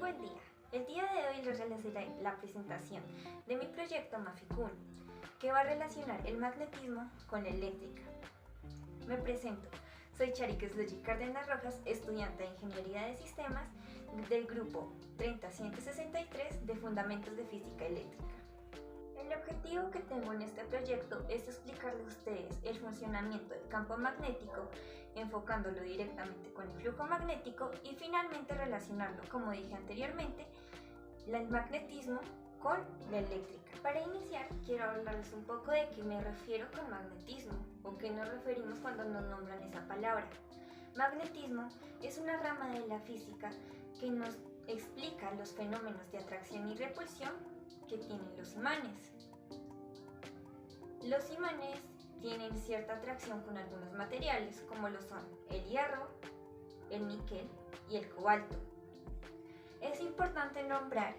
buen día. El día de hoy les realizaré la presentación de mi proyecto Maficun, que va a relacionar el magnetismo con la eléctrica. Me presento, soy Charicles Logic Cárdenas Rojas, estudiante de Ingeniería de Sistemas del grupo 30163 de Fundamentos de Física Eléctrica. El objetivo que tengo en este proyecto es explicarles a ustedes el funcionamiento del campo magnético, enfocándolo directamente con el flujo magnético y finalmente relacionarlo, como dije anteriormente, el magnetismo con la eléctrica. Para iniciar, quiero hablarles un poco de qué me refiero con magnetismo o qué nos referimos cuando nos nombran esa palabra. Magnetismo es una rama de la física que nos explica los fenómenos de atracción y repulsión que tienen los imanes. Los imanes tienen cierta atracción con algunos materiales, como lo son el hierro, el níquel y el cobalto. Es importante nombrar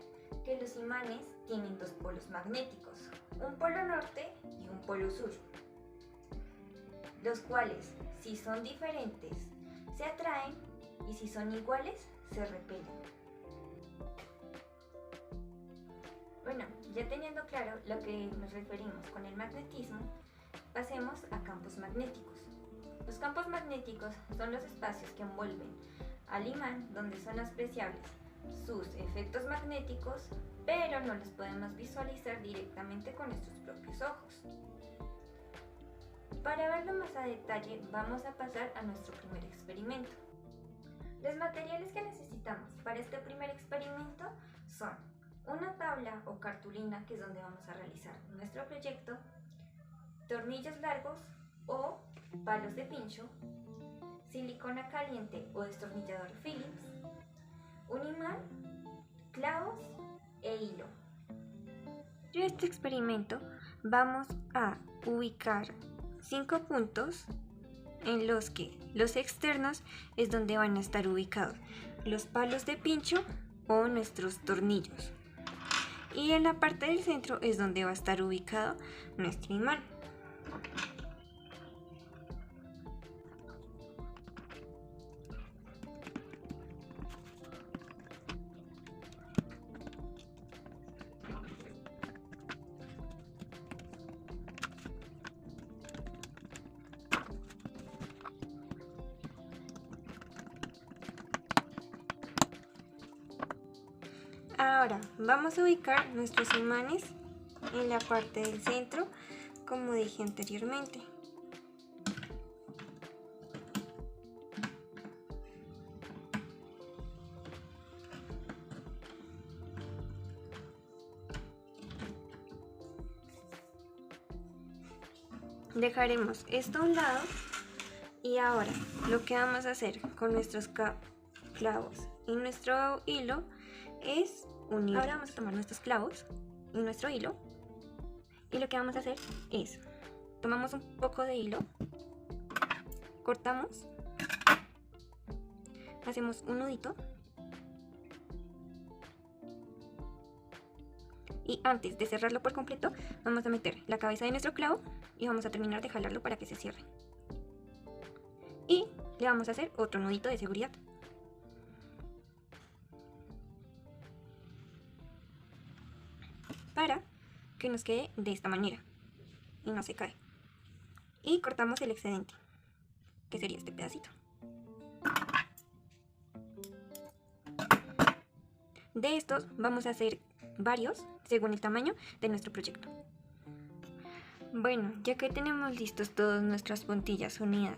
que los imanes tienen dos polos magnéticos, un polo norte y un polo sur, los cuales, si son diferentes, se atraen y si son iguales, se repelen. Bueno, ya teniendo claro lo que nos referimos con el magnetismo, pasemos a campos magnéticos. Los campos magnéticos son los espacios que envuelven al imán donde son apreciables sus efectos magnéticos, pero no los podemos visualizar directamente con nuestros propios ojos. Para verlo más a detalle, vamos a pasar a nuestro primer experimento. Los materiales que necesitamos para este primer experimento son una tabla o cartulina, que es donde vamos a realizar nuestro proyecto, tornillos largos o palos de pincho, silicona caliente o destornillador Phillips, un imán, clavos e hilo. En este experimento vamos a ubicar 5 puntos en los que los externos es donde van a estar ubicados los palos de pincho o nuestros tornillos. Y en la parte del centro es donde va a estar ubicado nuestro imán. Ahora vamos a ubicar nuestros imanes en la parte del centro, como dije anteriormente. Dejaremos esto a un lado y ahora lo que vamos a hacer con nuestros clavos y nuestro hilo es unir. Ahora vamos a tomar nuestros clavos y nuestro hilo y lo que vamos a hacer es tomamos un poco de hilo, cortamos, hacemos un nudito y antes de cerrarlo por completo vamos a meter la cabeza de nuestro clavo y vamos a terminar de jalarlo para que se cierre. Y le vamos a hacer otro nudito de seguridad. Para que nos quede de esta manera y no se cae. Y cortamos el excedente, que sería este pedacito. De estos vamos a hacer varios según el tamaño de nuestro proyecto. Bueno, ya que tenemos listos todas nuestras puntillas unidas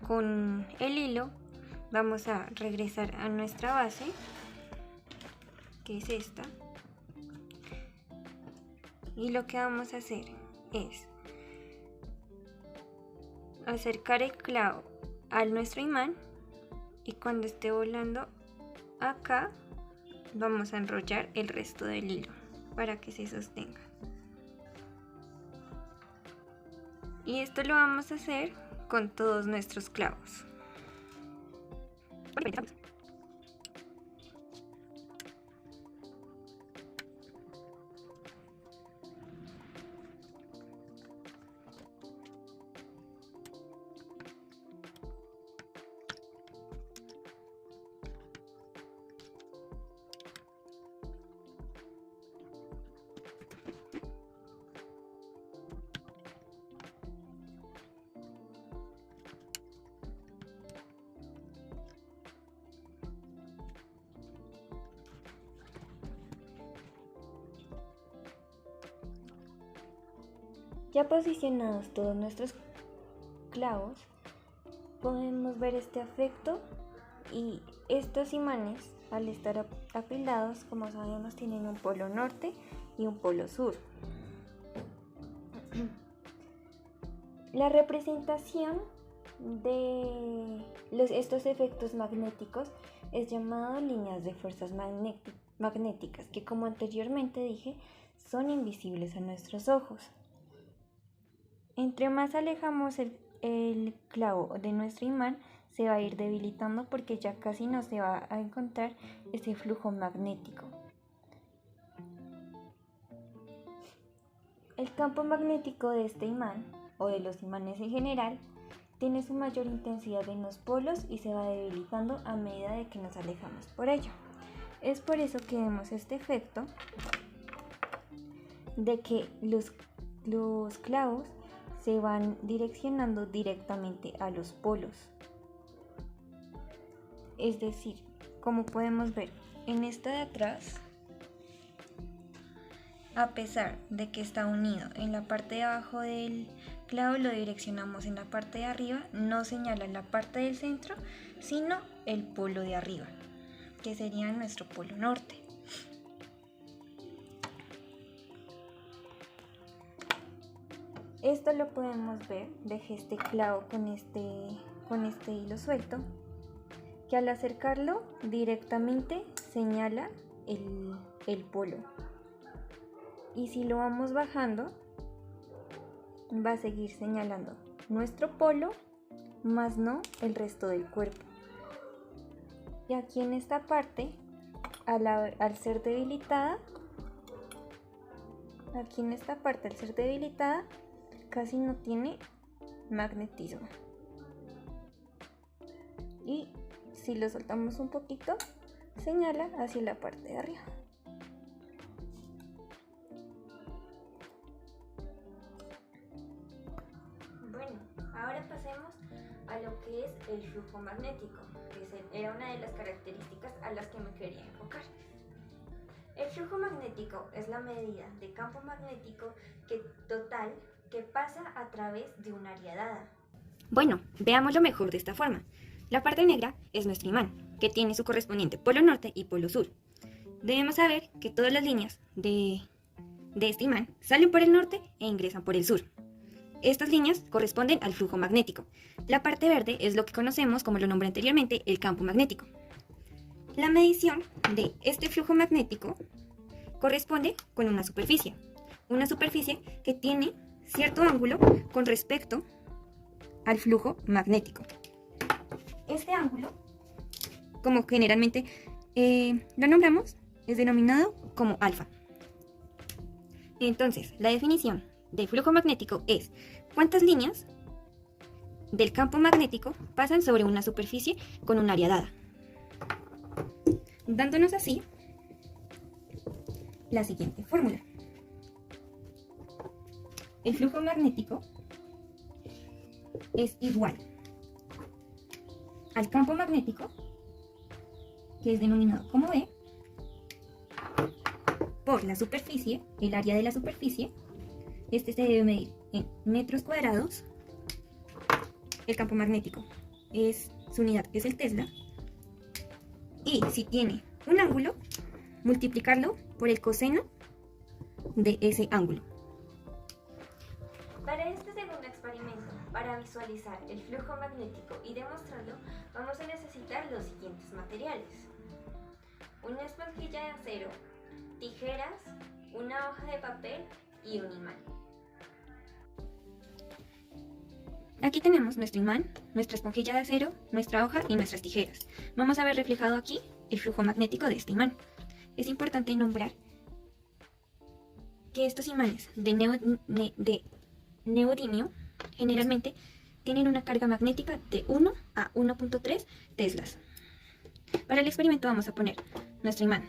con el hilo, vamos a regresar a nuestra base, que es esta. Y lo que vamos a hacer es acercar el clavo a nuestro imán y cuando esté volando acá vamos a enrollar el resto del hilo para que se sostenga. Y esto lo vamos a hacer con todos nuestros clavos. Ya posicionados todos nuestros clavos, podemos ver este efecto y estos imanes, al estar apilados, como sabemos, tienen un polo norte y un polo sur. La representación de estos efectos magnéticos es llamado líneas de fuerzas magnéticas, que, como anteriormente dije, son invisibles a nuestros ojos. Entre más alejamos el clavo de nuestro imán, se va a ir debilitando porque ya casi no se va a encontrar ese flujo magnético. El campo magnético de este imán, o de los imanes en general, tiene su mayor intensidad en los polos y se va debilitando a medida de que nos alejamos por ello. Es por eso que vemos este efecto de que los clavos se van direccionando directamente a los polos. Es decir, como podemos ver en esta de atrás, a pesar de que está unido en la parte de abajo del clavo, lo direccionamos en la parte de arriba, no señala la parte del centro, sino el polo de arriba, que sería nuestro polo norte. Esto lo podemos ver, dejé este clavo con este hilo suelto, que al acercarlo directamente señala el polo. Y si lo vamos bajando, va a seguir señalando nuestro polo, más no el resto del cuerpo. Y aquí en esta parte, al ser debilitada, casi no tiene magnetismo. Y si lo soltamos un poquito, señala hacia la parte de arriba. Bueno, ahora pasemos a lo que es el flujo magnético, que era una de las características a las que me quería enfocar. El flujo magnético es la medida de campo magnético total que pasa a través de un área dada. Bueno, veámoslo mejor de esta forma. La parte negra es nuestro imán, que tiene su correspondiente polo norte y polo sur. Debemos saber que todas las líneas de este imán salen por el norte e ingresan por el sur. Estas líneas corresponden al flujo magnético. La parte verde es lo que conocemos, como lo nombré anteriormente, el campo magnético. La medición de este flujo magnético corresponde con una superficie que tiene cierto ángulo con respecto al flujo magnético. Este ángulo, como generalmente lo nombramos, es denominado como alfa. Entonces, la definición de flujo magnético es cuántas líneas del campo magnético pasan sobre una superficie con un área dada, dándonos así la siguiente fórmula. El flujo magnético es igual al campo magnético, que es denominado como B, por la superficie, el área de la superficie. Este se debe medir en metros cuadrados. El campo magnético su unidad es el Tesla. Y si tiene un ángulo, multiplicarlo por el coseno de ese ángulo. Para este segundo experimento, para visualizar el flujo magnético y demostrarlo, vamos a necesitar los siguientes materiales: una esponjilla de acero, tijeras, una hoja de papel y un imán. Aquí tenemos nuestro imán, nuestra esponjilla de acero, nuestra hoja y nuestras tijeras. Vamos a ver reflejado aquí el flujo magnético de este imán. Es importante nombrar que estos imanes de neodimio generalmente tienen una carga magnética de 1 a 1.3 teslas. Para el experimento vamos a poner nuestro imán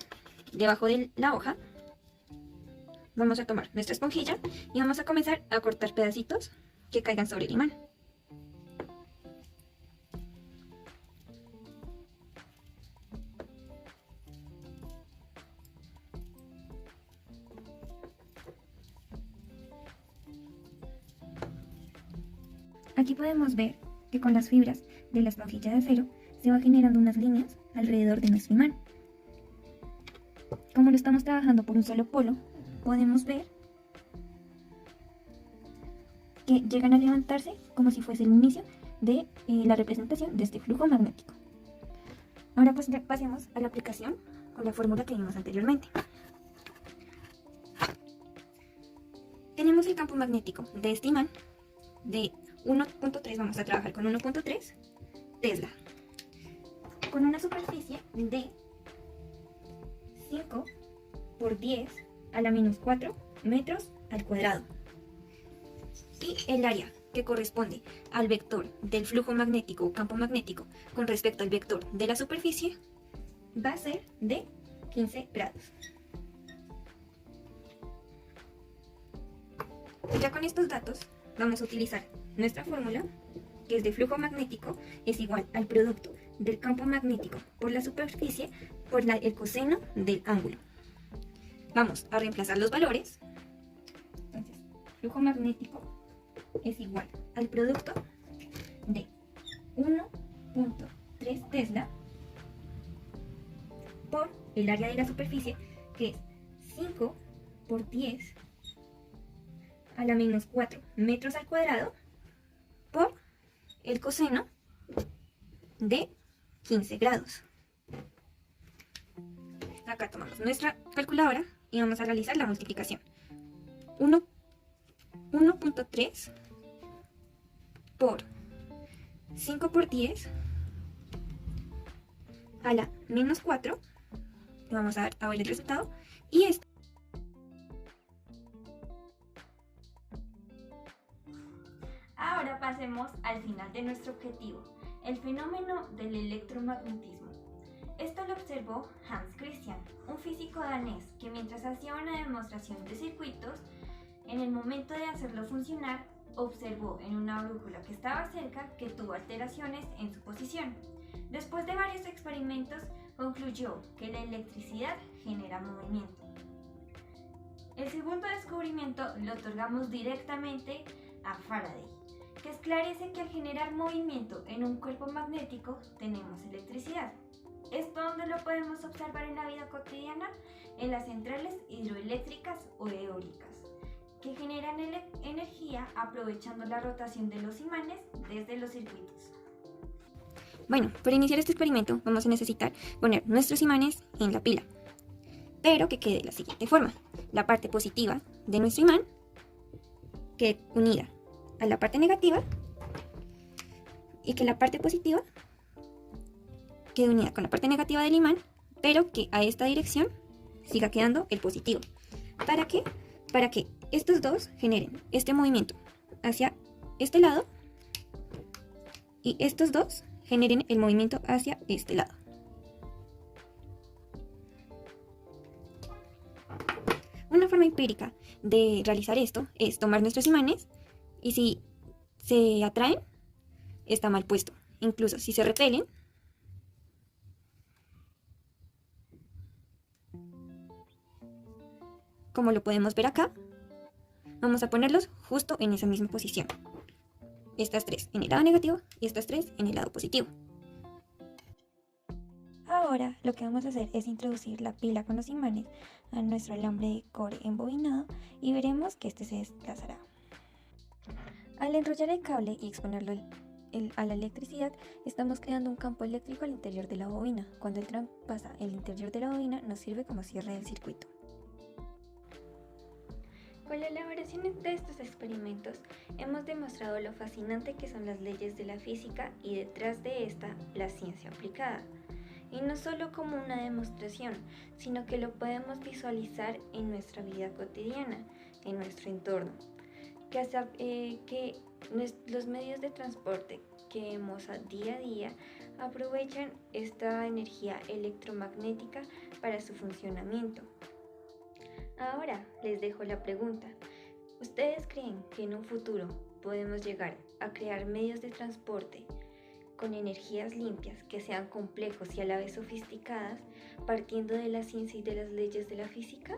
debajo de la hoja. Vamos a tomar nuestra esponjilla y vamos a comenzar a cortar pedacitos que caigan sobre el imán. Aquí podemos ver que con las fibras de la esponjilla de acero se va generando unas líneas alrededor de nuestro imán. Como lo estamos trabajando por un solo polo, podemos ver que llegan a levantarse como si fuese el inicio de la representación de este flujo magnético. Ahora pues ya pasemos a la aplicación con la fórmula que vimos anteriormente. Tenemos el campo magnético de este imán de 1.3, vamos a trabajar con 1.3 Tesla, con una superficie de 5 por 10 a la menos 4 metros al cuadrado. Y el área que corresponde al vector del flujo magnético o campo magnético con respecto al vector de la superficie va a ser de 15 grados. Ya con estos datos vamos a utilizar nuestra fórmula, que es de flujo magnético es igual al producto del campo magnético por la superficie por el coseno del ángulo. Vamos a reemplazar los valores. Entonces, flujo magnético es igual al producto de 1.3 Tesla por el área de la superficie, que es 5 por 10 a la menos 4 metros al cuadrado, por el coseno de 15 grados. Acá tomamos nuestra calculadora y vamos a realizar la multiplicación. 1.3 por 5 por 10 a la menos 4. Vamos a ver el resultado. Y esto. Ahora pasemos al final de nuestro objetivo, el fenómeno del electromagnetismo. Esto lo observó Hans Christian, un físico danés que mientras hacía una demostración de circuitos, en el momento de hacerlo funcionar, observó en una brújula que estaba cerca que tuvo alteraciones en su posición. Después de varios experimentos, concluyó que la electricidad genera movimiento. El segundo descubrimiento lo otorgamos directamente a Faraday, que esclarece que al generar movimiento en un cuerpo magnético tenemos electricidad. ¿Esto dónde lo podemos observar en la vida cotidiana? En las centrales hidroeléctricas o eólicas, que generan energía aprovechando la rotación de los imanes desde los circuitos. Bueno, para iniciar este experimento vamos a necesitar poner nuestros imanes en la pila, pero que quede de la siguiente forma. La parte positiva de nuestro imán quede unida a la parte negativa y que la parte positiva quede unida con la parte negativa del imán, pero que a esta dirección siga quedando el positivo. ¿Para qué? Para que estos dos generen este movimiento hacia este lado y estos dos generen el movimiento hacia este lado. Una forma empírica de realizar esto es tomar nuestros imanes y si se atraen, está mal puesto. Incluso si se repelen, como lo podemos ver acá, vamos a ponerlos justo en esa misma posición. Estas tres en el lado negativo y estas tres en el lado positivo. Ahora lo que vamos a hacer es introducir la pila con los imanes a nuestro alambre de cobre embobinado y veremos que este se desplazará. Al enrollar el cable y exponerlo a la electricidad, estamos creando un campo eléctrico al interior de la bobina. Cuando el traspasa el interior de la bobina, nos sirve como cierre del circuito. Con la elaboración de estos experimentos, hemos demostrado lo fascinante que son las leyes de la física y detrás de esta, la ciencia aplicada. Y no solo como una demostración, sino que lo podemos visualizar en nuestra vida cotidiana, en nuestro entorno. Que los medios de transporte que vemos día a día aprovechan esta energía electromagnética para su funcionamiento. Ahora les dejo la pregunta. ¿Ustedes creen que en un futuro podemos llegar a crear medios de transporte con energías limpias que sean complejos y a la vez sofisticadas, partiendo de la ciencia y de las leyes de la física?